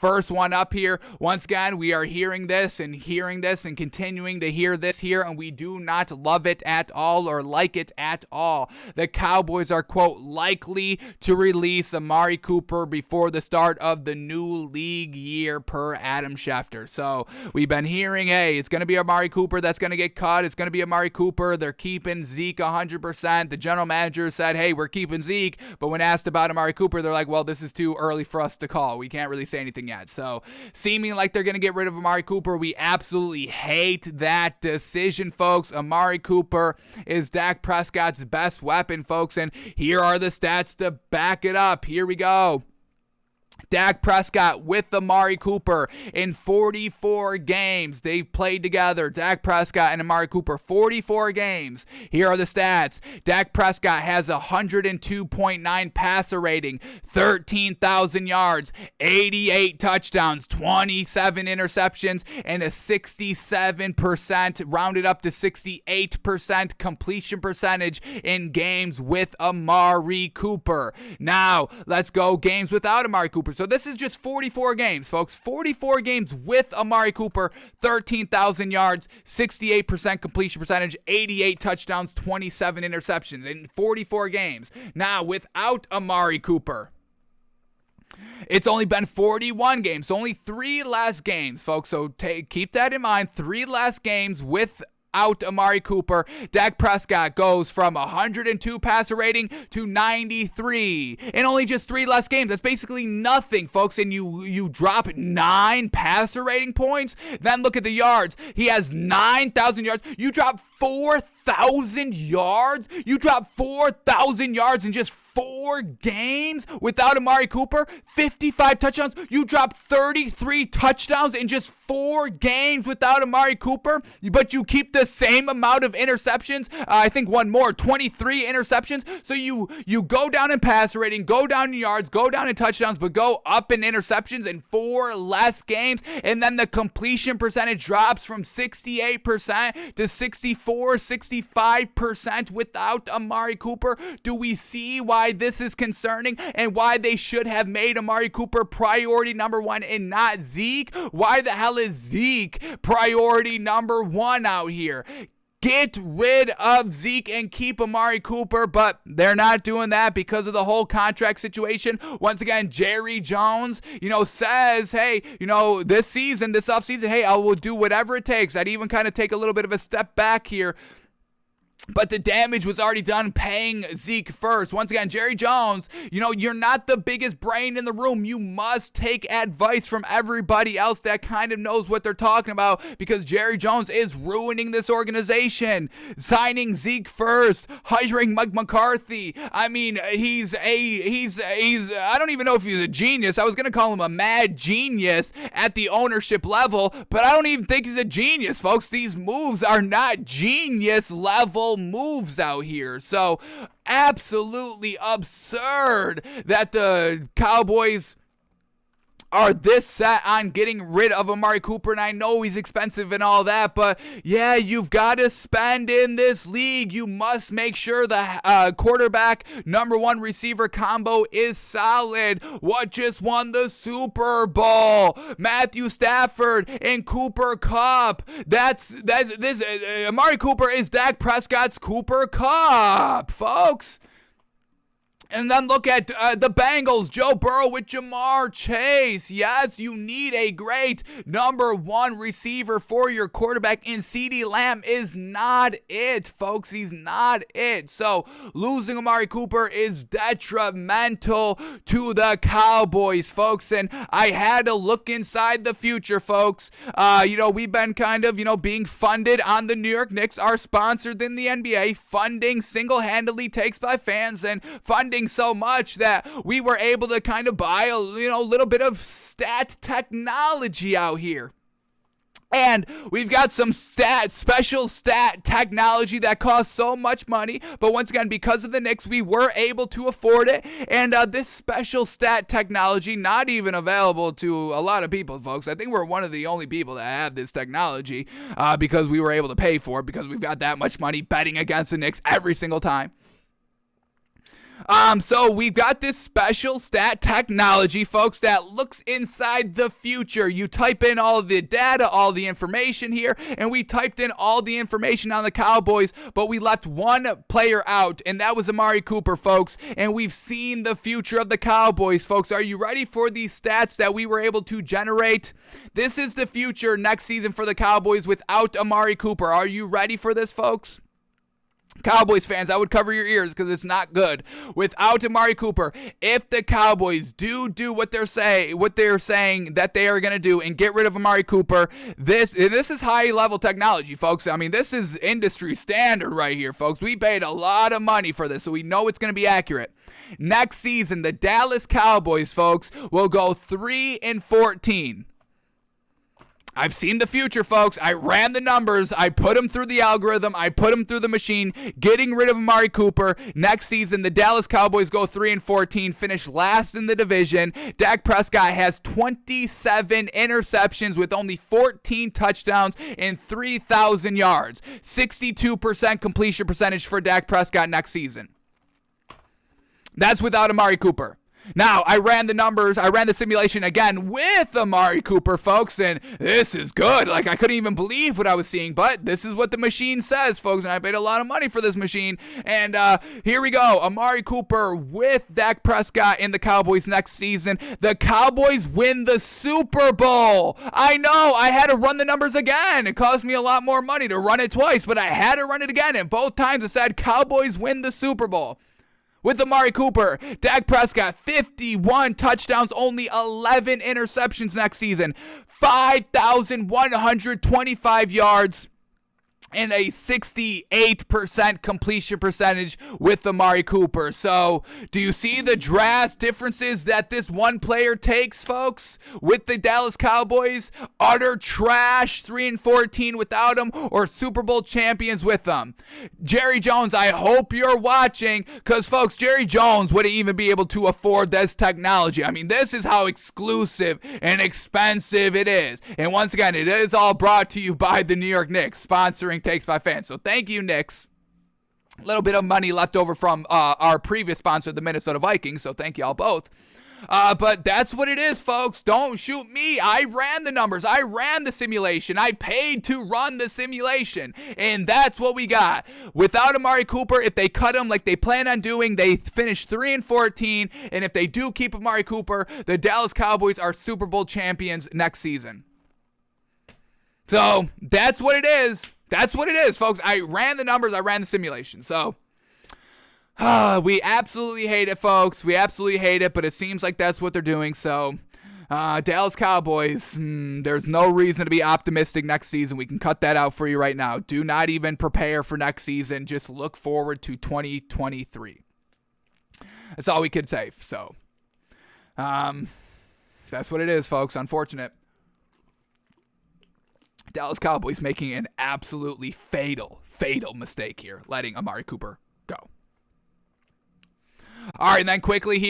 First one up here. Once again, we are hearing this and continuing to hear this here, and we do not love it at all or like it at all. The Cowboys are, quote, likely to release Amari Cooper before the start of the new league year, per Adam Schefter. So we've been hearing, hey, it's going to be Amari Cooper that's going to get cut. It's going to be Amari Cooper. They're keeping Zeke 100%. The general manager said, hey, we're keeping Zeke. But when asked about Amari Cooper, they're like, well, this is too early for us to call. We can't really say anything yet. So seeming like they're going to get rid of Amari Cooper, we absolutely hate that decision, folks. Amari Cooper is Dak Prescott's best weapon, folks. And here are the stats to back it up. Here we go. Dak Prescott with Amari Cooper in 44 games they've played together. Dak Prescott and Amari Cooper, 44 games. Here are the stats. Dak Prescott has a 102.9 passer rating, 13,000 yards, 88 touchdowns, 27 interceptions, and a 67%, rounded up to 68% completion percentage in games with Amari Cooper. Now, let's go games without Amari Cooper. So this is just 44 games, folks. 44 games with Amari Cooper, 13,000 yards, 68% completion percentage, 88 touchdowns, 27 interceptions in 44 games. Now, without Amari Cooper, it's only been 41 games, so only 3 less games, folks. So keep that in mind. 3 less games without Amari Cooper. Dak Prescott goes from 102 passer rating to 93 in only just 3 less games. That's basically nothing, folks. And you drop 9 passer rating points. Then look at the yards. He has 9,000 yards. You drop 4,000 yards. You drop 4,000 yards in just 4 games without Amari Cooper. 55 touchdowns. You drop 33 touchdowns in just 4 games without Amari Cooper, but you keep the same amount of interceptions. I think one more, 23 interceptions. So you go down in passer rating, go down in yards, go down in touchdowns, but go up in interceptions in 4 less games. And then the completion percentage drops from 68% to 65% without Amari Cooper. Do we see why this is concerning and why they should have made Amari Cooper priority number 1 and not Zeke? Why the hell is Zeke priority number 1 out here? Get rid of Zeke and keep Amari Cooper, but they're not doing that because of the whole contract situation. Once again, Jerry Jones, says, hey, this offseason, hey, I will do whatever it takes. I'd even kind of take a little bit of a step back here. But the damage was already done paying Zeke first. Once again, Jerry Jones, you're not the biggest brain in the room. You must take advice from everybody else that kind of knows what they're talking about, because Jerry Jones is ruining this organization. Signing Zeke first, hiring Mike McCarthy. I mean, he's I don't even know if he's a genius. I was going to call him a mad genius at the ownership level, but I don't even think he's a genius, folks. These moves are not genius level moves out here. So absolutely absurd that the Cowboys are this set on getting rid of Amari Cooper. And I know he's expensive and all that, but yeah, you've got to spend in this league. You must make sure the quarterback number 1 receiver combo is solid. What just won the Super Bowl? Matthew Stafford and Cooper Kupp. This Amari Cooper is Dak Prescott's Cooper Kupp, folks. And then look at the Bengals, Joe Burrow with Jamar Chase. Yes, you need a great number 1 receiver for your quarterback, and CeeDee Lamb is not it, folks. He's not it. So losing Amari Cooper is detrimental to the Cowboys, folks. And I had to look inside the future, folks. We've been kind of, being funded on the New York Knicks, are sponsored in the NBA. Funding single-handedly takes by fans, and funding so much that we were able to kind of buy a little bit of stat technology out here. And we've got some special stat technology that costs so much money. But once again, because of the Knicks, we were able to afford it. And this special stat technology, not even available to a lot of people, folks. I think we're one of the only people that have this technology because we were able to pay for it, because we've got that much money betting against the Knicks every single time. So we've got this special stat technology, folks, that looks inside the future. You type in all the data, all the information here, and we typed in all the information on the Cowboys, but we left one player out, and that was Amari Cooper, folks, and we've seen the future of the Cowboys, folks. Are you ready for these stats that we were able to generate? This is the future next season for the Cowboys without Amari Cooper. Are you ready for this, folks? Cowboys fans, I would cover your ears because it's not good. Without Amari Cooper, if the Cowboys do what they're saying that they are going to do and get rid of Amari Cooper, this is high-level technology, folks. I mean, this is industry standard right here, folks. We paid a lot of money for this, so we know it's going to be accurate. Next season, the Dallas Cowboys, folks, will go 3-14. I've seen the future, folks. I ran the numbers. I put them through the algorithm. I put them through the machine. Getting rid of Amari Cooper. Next season, the Dallas Cowboys go 3-14, finish last in the division. Dak Prescott has 27 interceptions with only 14 touchdowns and 3,000 yards. 62% completion percentage for Dak Prescott next season. That's without Amari Cooper. Now, I ran the numbers, I ran the simulation again with Amari Cooper, folks, and this is good. Like, I couldn't even believe what I was seeing, but this is what the machine says, folks, and I paid a lot of money for this machine. And here we go. Amari Cooper with Dak Prescott in the Cowboys next season. The Cowboys win the Super Bowl. I know, I had to run the numbers again. It cost me a lot more money to run it twice, but I had to run it again, and both times it said Cowboys win the Super Bowl. With Amari Cooper, Dak Prescott, 51 touchdowns, only 11 interceptions next season, 5,125 yards, and a 68% completion percentage with Amari Cooper. So, do you see the drastic differences that this one player takes, folks? With the Dallas Cowboys, utter trash, 3-14 without him, or Super Bowl champions with them. Jerry Jones, I hope you're watching, because, folks, Jerry Jones wouldn't even be able to afford this technology. I mean, this is how exclusive and expensive it is. And once again, it is all brought to you by the New York Knicks, sponsoring Takes by Fans. So thank you, Knicks. A little bit of money left over from our previous sponsor, the Minnesota Vikings. So thank y'all both. But that's what it is, folks. Don't shoot me. I ran the numbers. I ran the simulation. I paid to run the simulation. And that's what we got. Without Amari Cooper, if they cut him like they plan on doing, they finish 3-14. And if they do keep Amari Cooper, the Dallas Cowboys are Super Bowl champions next season. So that's what it is. That's what it is, folks. I ran the numbers. I ran the simulation. So we absolutely hate it, folks. We absolutely hate it, but it seems like that's what they're doing. So Dallas Cowboys, there's no reason to be optimistic next season. We can cut that out for you right now. Do not even prepare for next season. Just look forward to 2023. That's all we could say. So that's what it is, folks. Unfortunate. Dallas Cowboys making an absolutely fatal mistake here, letting Amari Cooper go. All right, and then quickly here.